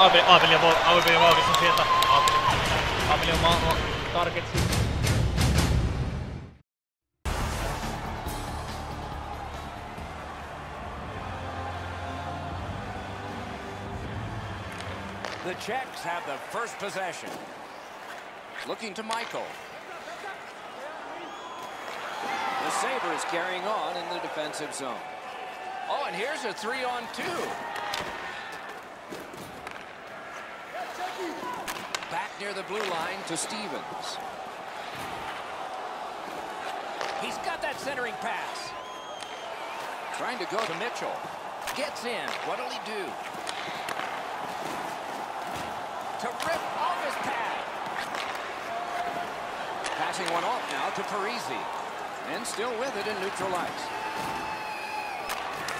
Aapeli on valkistunut sieltä. Aapeli on targetsi. The Czechs have the first possession. Looking to Michael. The Sabres carrying on in the defensive zone. Oh, and here's a 3-on-2. Back near the blue line to Stevens. He's got that centering pass. Trying to go to Mitchell. Gets in. What'll he do? To rip off his pad. Passing one off now to Parisi. And still with it in neutral ice.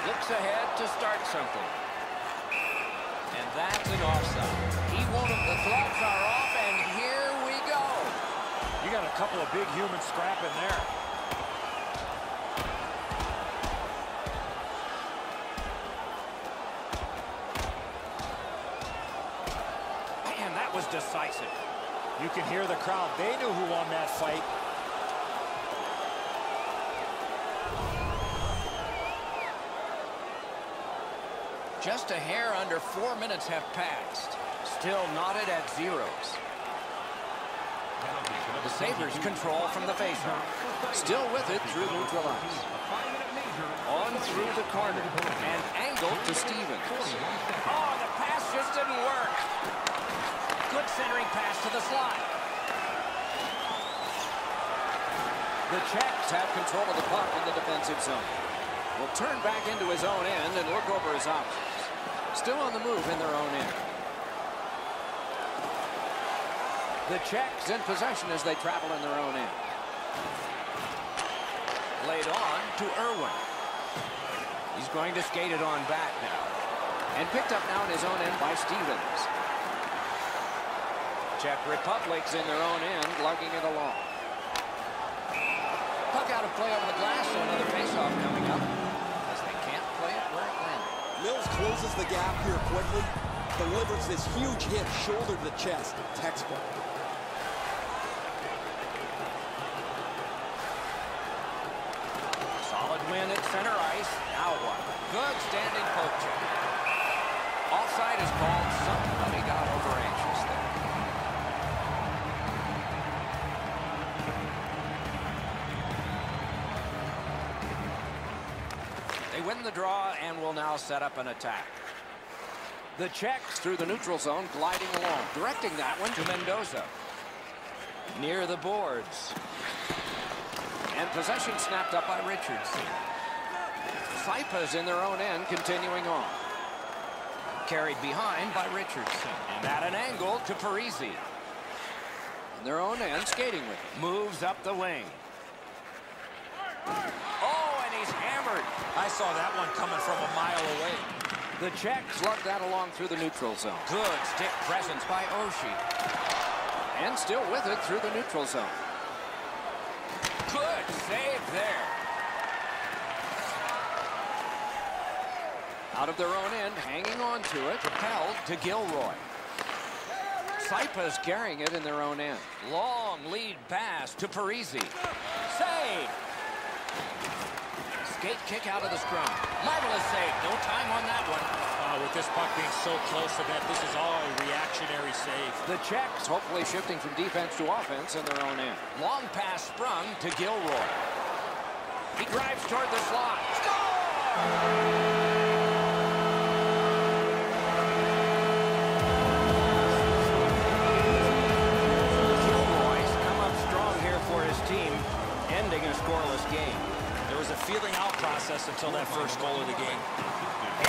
Looks ahead to start something. And that's an offside. He won't have, the gloves are off, and here we go. You got a couple of big humans scrapping there. Man, that was decisive. You can hear the crowd. They knew who won that fight. Just a hair under 4 minutes have passed. Still knotted at zeros. The Sabres control from the faceoff. Still with it through neutral ice. On through the corner. And angled to Stevens. Oh, the pass just didn't work. Good centering pass to the slot. The Czechs have control of the puck in the defensive zone. Will turn back into his own end and look over his options. Still on the move in their own end. The Czechs in possession as they travel in their own end. Laid on to Irwin. He's going to skate it on back now. And picked up now in his own end by Stevens. Czech Republic's in their own end, lugging it along. Puck out of play over the glass, so another faceoff coming up. As they can't play it where it landed. Mills closes the gap here quickly. Delivers this huge hit, shoulder to the chest. Textbook. Solid win at center ice. Now what? Good standing poke check. Offside is called. Somebody got over anxious there. They win the draw and will now set up an attack. The Czechs through the neutral zone, gliding along, directing that one to Mendoza. Near the boards. And possession snapped up by Richardson. Saipa's in their own end, continuing on. Carried behind by Richardson. And at an angle to Parisi. In their own end, skating with it. Moves up the wing. Oh, and he's hammered. I saw that one coming from a mile away. The Czechs lug that along through the neutral zone. Good stick presence by Oshie. And still with it through the neutral zone. Good save there. Out of their own end, hanging on to it, propelled to Gilroy. Saipa's carrying it in their own end. Long lead pass to Parisi. Save. Skate kick out of the scrum. Marvelous save. No time on that one. With this puck being so close to that, this is all a reactionary save. The Czechs hopefully shifting from defense to offense in their own end. Long pass sprung to Gilroy. He drives toward the slot. Score! Ending a scoreless game. There was a feeling out process until that first goal of the game.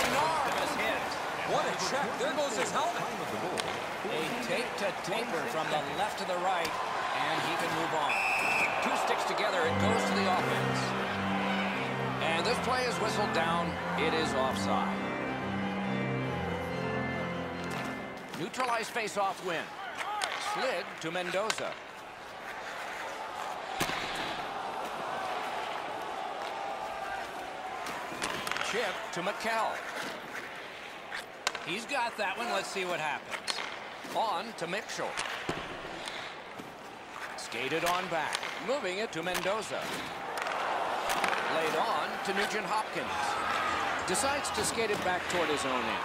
Enormous hit. What a check. There goes his helmet. A tape to taper from the left to the right, and he can move on. Two sticks together, it goes to the offense. And this play is whistled down. It is offside. Neutralized face-off win. Slid to Mendoza. Chip to McKell. He's got that one. Let's see what happens. On to Mitchell. Skated on back. Moving it to Mendoza. Laid on to Nugent Hopkins. Decides to skate it back toward his own end.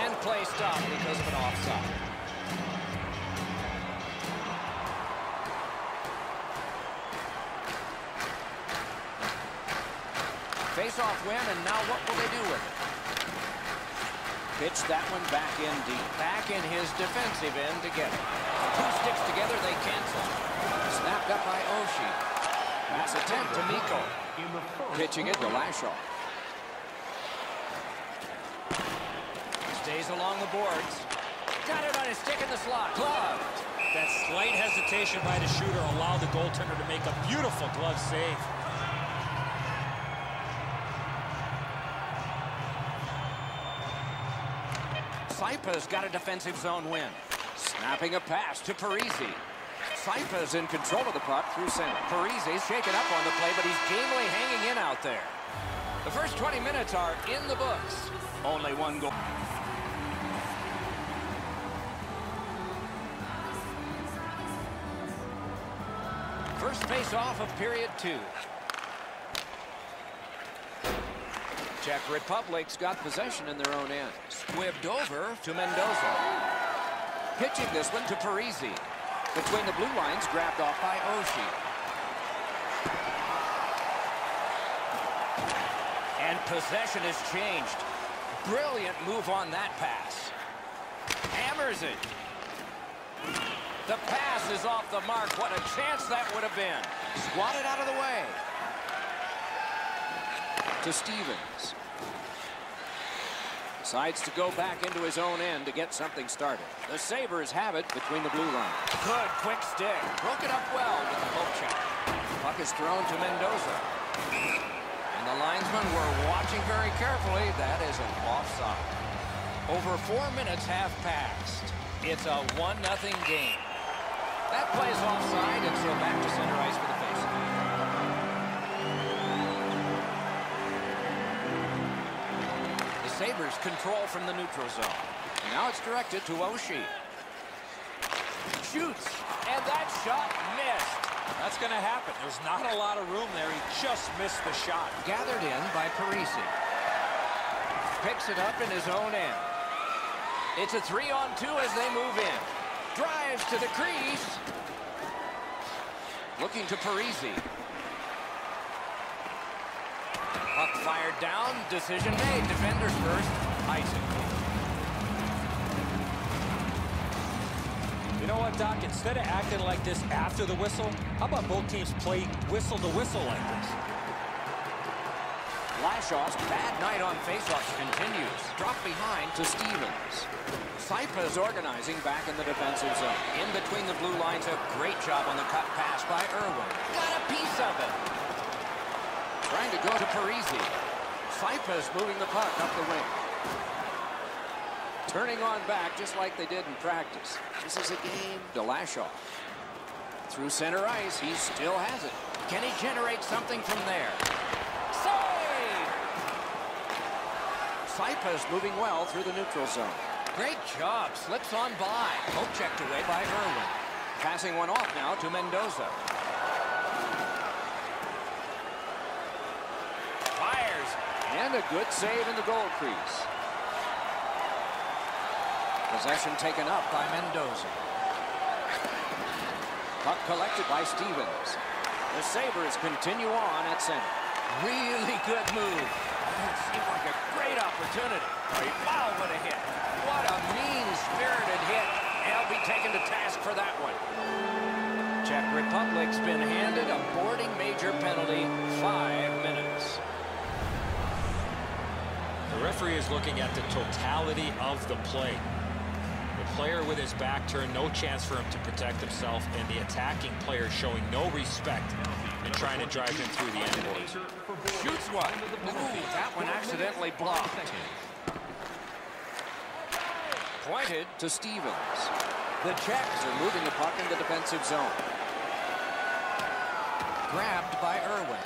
And play stopped because of an offside. Face-off win, and now what will they do with it? Pitch that one back in deep. Back in his defensive end to get it. Two sticks together, they cancel. Snapped up by Oshie. Pass attempt to Miko. Pitching it to Lashaw. Stays along the boards. Got it on his stick in the slot. Gloved. That slight hesitation by the shooter allowed the goaltender to make a beautiful glove save. Saipa's got a defensive zone win. Snapping a pass to Parisi. Saipa's in control of the puck through center. Parisi's shaken up on the play, but he's gamely hanging in out there. The first 20 minutes are in the books. Only one goal. First face-off of period 2. Czech Republic's got possession in their own end. Squibbed over to Mendoza. Pitching this one to Parisi. Between the blue lines, grabbed off by Oshie. And possession has changed. Brilliant move on that pass. Hammers it. The pass is off the mark. What a chance that would have been. Swatted out of the way. To Stevens. Decides to go back into his own end to get something started. The Sabres have it between the blue lines. Good quick stick. Broke it up well with the poke check. Puck is thrown to Mendoza. And the linesmen were watching very carefully. That is an offside. Over 4 minutes have passed. It's a 1-0 game. That plays offside, and so back to center ice for the faceoff. The Sabres control from the neutral zone. And now it's directed to Oshie. Shoots, and that shot missed. That's going to happen. There's not a lot of room there. He just missed the shot. Gathered in by Parisi. Picks it up in his own end. It's a 3-on-2 as they move in. Drives to the crease. Looking to Parisi. Puck fired down. Decision made. Defenders first. Icing. You know what, Doc? Instead of acting like this after the whistle, how about both teams play whistle to whistle like this? Lashaw's bad night on faceoffs continues. Drop behind to Stevens. Saipa's organizing back in the defensive zone. In between the blue lines, a great job on the cut pass by Irwin. Got a piece of it. Trying to go to Parisi. Saipa's moving the puck up the wing. Turning on back just like they did in practice. This is a game to Lashaw. Through center ice, he still has it. Can he generate something from there? Save! Saipa's moving well through the neutral zone. Great job. Slips on by. Poke checked away by Irwin. Passing one off now to Mendoza. Fires. And a good save in the goal crease. Possession taken up by Mendoza. Puck collected by Stevens. The Sabres continue on at center. Really good move. It seemed like a great opportunity. Wow, what a hit. What a mean-spirited hit. He'll be taken to task for that one. Czech Republic's been handed a boarding major penalty. 5 minutes. The referee is looking at the totality of the play. The player with his back turned, no chance for him to protect himself, and the attacking player showing no respect and trying to drive him through the end boards. Shoots one. Ooh, that one accidentally blocked. Pointed to Stevens. The Czechs are moving the puck in the defensive zone. Grabbed by Irwin.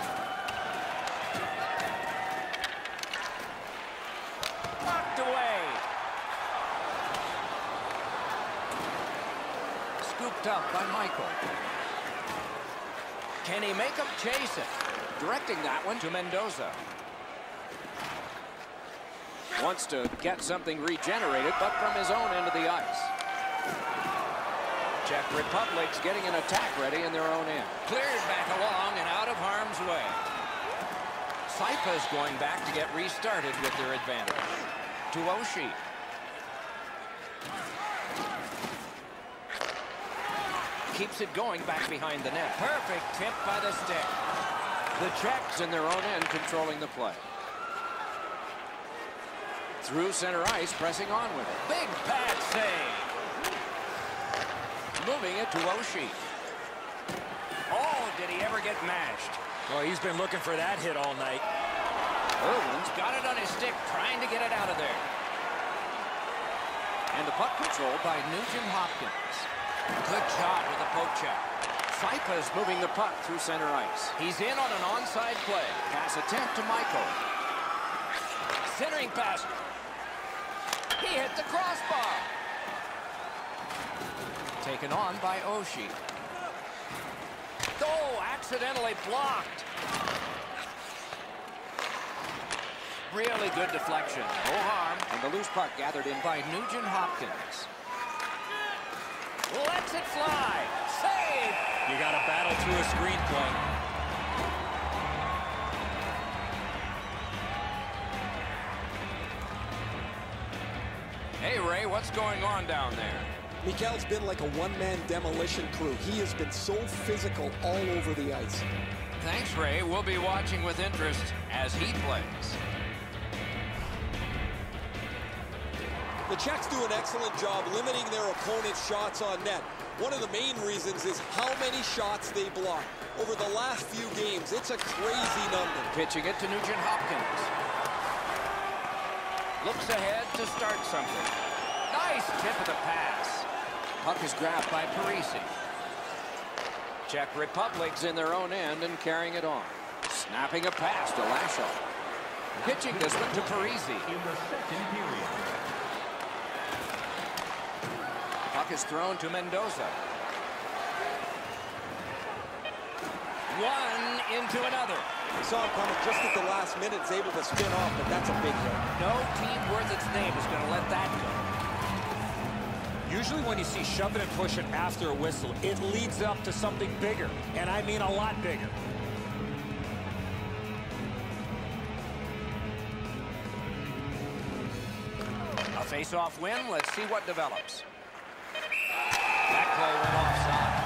Knocked away. picked up by Michael. Can he make him chase it? Directing that one to Mendoza. Wants to get something regenerated, but from his own end of the ice. Czech Republic's getting an attack ready in their own end. Cleared back along and out of harm's way. Saipa's going back to get restarted with their advantage. To Oshie. Keeps it going back behind the net. Perfect tip by the stick. The Czechs in their own end controlling the play. Through center ice, pressing on with it. Big pad save. Moving it to Oshie. Oh, did he ever get mashed? Well, he's been looking for that hit all night. Irwin's got it on his stick, trying to get it out of there. And the puck controlled by Nugent Hopkins. Good job with the poke check. Saipa's moving the puck through center ice. He's in on an onside play. Pass attempt to Michael. Centering pass. He hit the crossbar. Taken on by Oshie. Oh, accidentally blocked. Really good deflection. No harm. And the loose puck gathered in by Nugent Hopkins. Lets it fly. Save. You got to battle through a screenplay. Hey, Ray, what's going on down there? Mikel's been like a one-man demolition crew. He has been so physical all over the ice. Thanks, Ray. We'll be watching with interest as he plays. The Czechs do an excellent job limiting their opponent's shots on net. One of the main reasons is how many shots they block. Over the last few games, it's a crazy number. Pitching it to Nugent Hopkins. Looks ahead to start something. Nice tip of the pass. Puck is grabbed by Parisi. Czech Republic's in their own end and carrying it on. Snapping a pass to Lasho. Pitching this one to Parisi. In the second period. Puck is thrown to Mendoza. One into another. We saw him coming just at the last minute. He's able to spin off, but that's a big hit. No team worth its name is going to let that go. Usually when you see shove it and push it after a whistle, it leads up to something bigger, and I mean a lot bigger. A face-off win. Let's see what develops. That play went offside.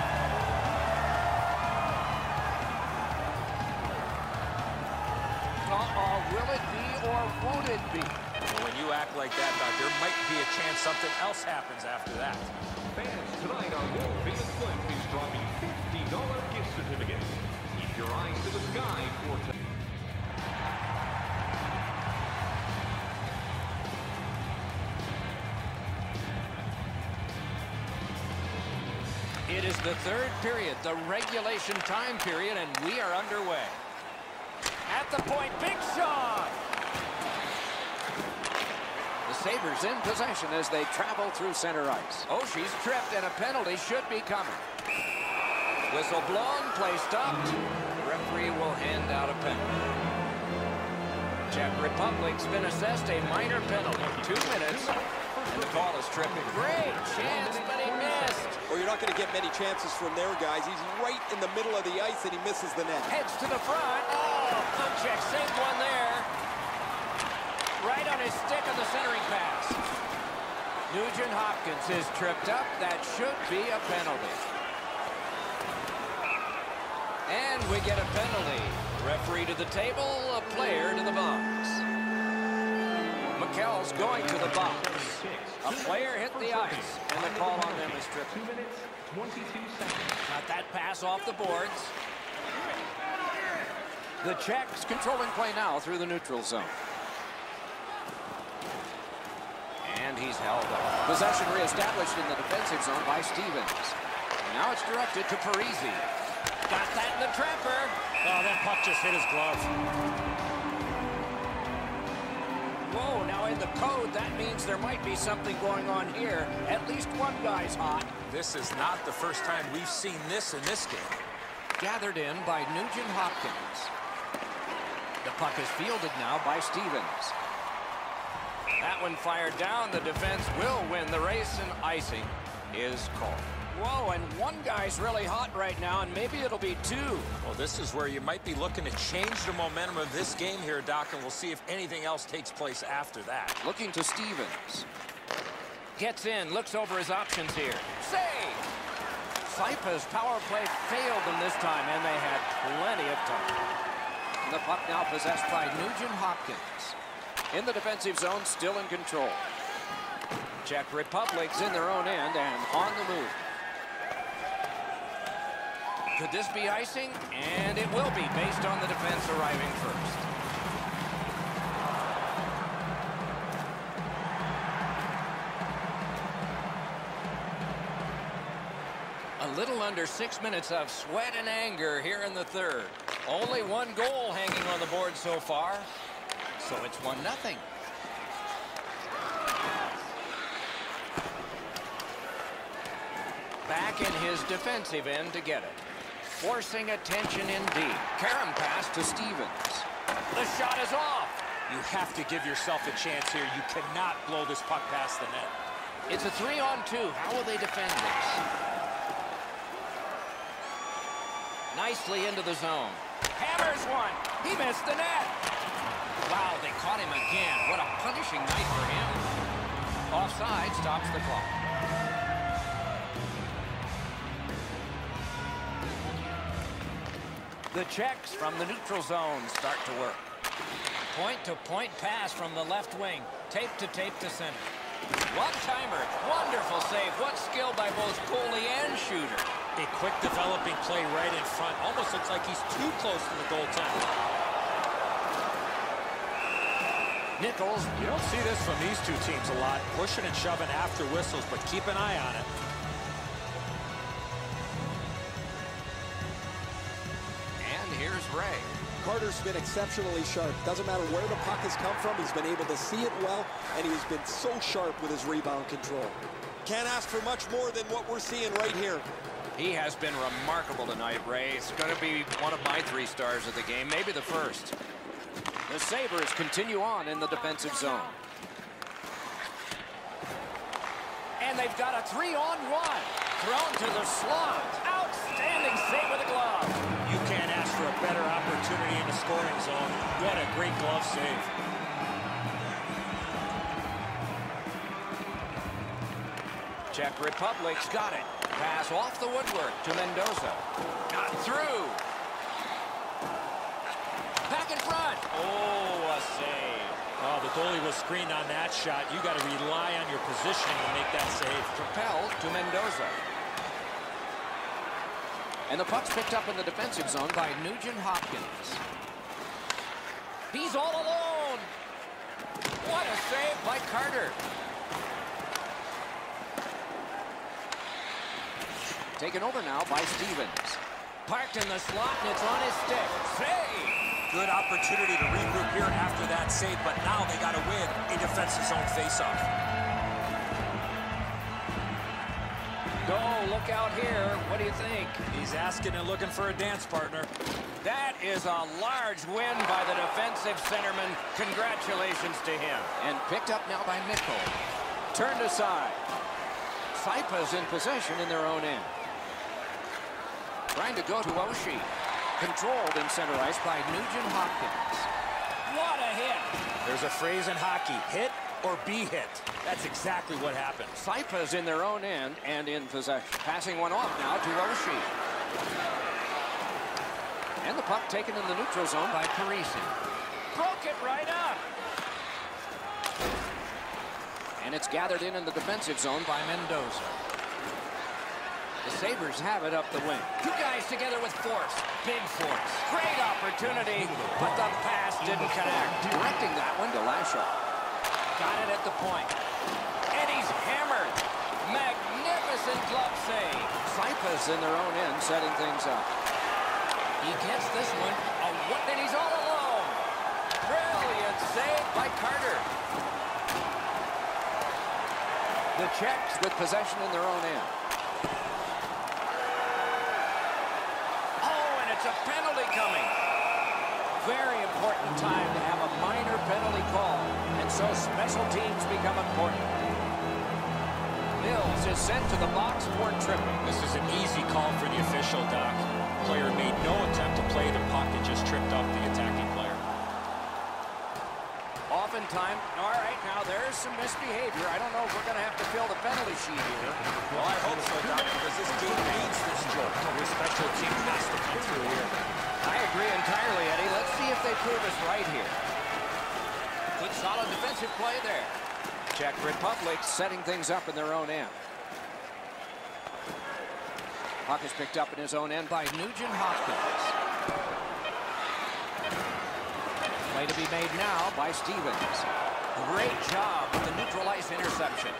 Will it be or won't it be? Well, when you act like that, Doc, there might be a chance something else happens after that. Fans, tonight our world famous Flint is dropping $50 gift certificates. Keep your eyes to the sky for tonight. It is the third period, the regulation time period, and we are underway. At the point, big shot! The Sabres in possession as they travel through center ice. Oshie's tripped and a penalty should be coming. Whistle blown, play stopped. The referee will hand out a penalty. Czech Republic's been assessed a minor penalty. 2 minutes, and the call is tripping. Great chance, but he missed. Or you're not going to get many chances from there, guys. He's right in the middle of the ice, and he misses the net. Heads to the front. Oh, Kunchak saved one there. Right on his stick on the centering pass. Nugent Hopkins is tripped up. That should be a penalty. And we get a penalty. Referee to the table, a player to the box. McKell's going to the box. A player hit the ice, and the call on them is tripping. 2 minutes, 22 seconds. Got that pass off the boards. The Czechs controlling play now through the neutral zone. And he's held up. Possession reestablished in the defensive zone by Stevens. And now it's directed to Parisi. Got that in the trapper. Oh, that puck just hit his glove. Whoa, now in in the code, that means there might be something going on here. At least one guy's hot. This is not the first time we've seen this in this game. Gathered in by Nugent Hopkins. The puck is fielded now by Stevens. That one fired down. The defense will win the race, and icing is called. Whoa, and one guy's really hot right now, and maybe it'll be two. Well, this is where you might be looking to change the momentum of this game here, Doc, and we'll see if anything else takes place after that. Looking to Stevens. Gets in, looks over his options here. Save! Saipa's power play failed them this time, and they had plenty of time. And the puck now possessed by Nugent Hopkins. In the defensive zone, still in control. Czech Republic's in their own end and on the move. Could this be icing? And it will be, based on the defense arriving first. A little under 6 minutes of sweat and anger here in the third. Only one goal hanging on the board so far, so it's 1-0. Back in his defensive end to get it. Forcing attention indeed. Karam pass to Stevens. The shot is off. You have to give yourself a chance here. You cannot blow this puck past the net. It's a 3-on-2. How will they defend this? Nicely into the zone. Hammers one. He missed the net. Wow, they caught him again. What a punishing night for him. Offside stops the clock. The Czechs from the neutral zone start to work. Point-to-point pass from the left wing. Tape-to-tape to center. One-timer. Wonderful save. What skill by both goalie and shooter. A quick developing play right in front. Almost looks like he's too close to the goaltender. Nichols. You don't see this from these two teams a lot. Pushing and shoving after whistles, but keep an eye on it. Here's Ray. Carter's been exceptionally sharp. Doesn't matter where the puck has come from. He's been able to see it well, and he's been so sharp with his rebound control. Can't ask for much more than what we're seeing right here. He has been remarkable tonight, Ray. It's going to be one of my 3 stars of the game, maybe the first. The Sabres continue on in the defensive zone. And they've got a 3-on-1. Thrown to the slot. Outstanding save with a glove. You can't ask for a better opportunity in the scoring zone. What a great glove save. Czech Republic's got it. Pass off the woodwork to Mendoza. Got through. Back in front. Oh, a save. Oh, the goalie was screened on that shot. You got to rely on your positioning to make that save. Propelled to Mendoza. And the puck's picked up in the defensive zone by Nugent Hopkins. He's all alone. What a save by Carter. Taken over now by Stevens. Parked in the slot, and it's on his stick. Save. Good opportunity to regroup here after that save, but now they got to win a defensive zone faceoff. Oh, look out here. What do you think? He's asking and looking for a dance partner. That is a large win by the defensive centerman. Congratulations to him. And picked up now by Mikko. Turned aside. Saipa's in possession in their own end. Trying to go to Oshie. Controlled in center ice by Nugent Hopkins. What a hit! There's a phrase in hockey, hit or be hit. That's exactly what happened. Saipa's in their own end and in possession. Passing one off now to Oshie. And the puck taken in the neutral zone by Parisi. Broke it right up! And it's gathered in the defensive zone by Mendoza. The Sabres have it up the wing. 2 guys together with force. Big force. Great opportunity, but the pass didn't connect. Directing that one to Lashow. Got it at the point. And he's hammered. Magnificent glove save. Saipa's in their own end, setting things up. He gets this one. And he's all alone. Brilliant save by Carter. The Czechs with possession in their own end. Oh, and it's a penalty coming. Very important time to have a minor penalty call, and so special teams become important. Mills is sent to the box for tripping. This is an easy call for the official, Doc. Player made no attempt to play the puck and just tripped up the attacking player. Oftentimes, all right, now there's some misbehavior. I don't know if we're going to have to fill the penalty sheet here. Well, I hope so, Doc, because this game needs this jolt. The special team has to come through here. I agree entirely, Eddie. Let's see if they prove us right here. Good, solid defensive play there. Czech Republic setting things up in their own end. Puck is picked up in his own end by Nugent Hopkins. Play to be made now by Stevens. Great job with the neutral ice interception.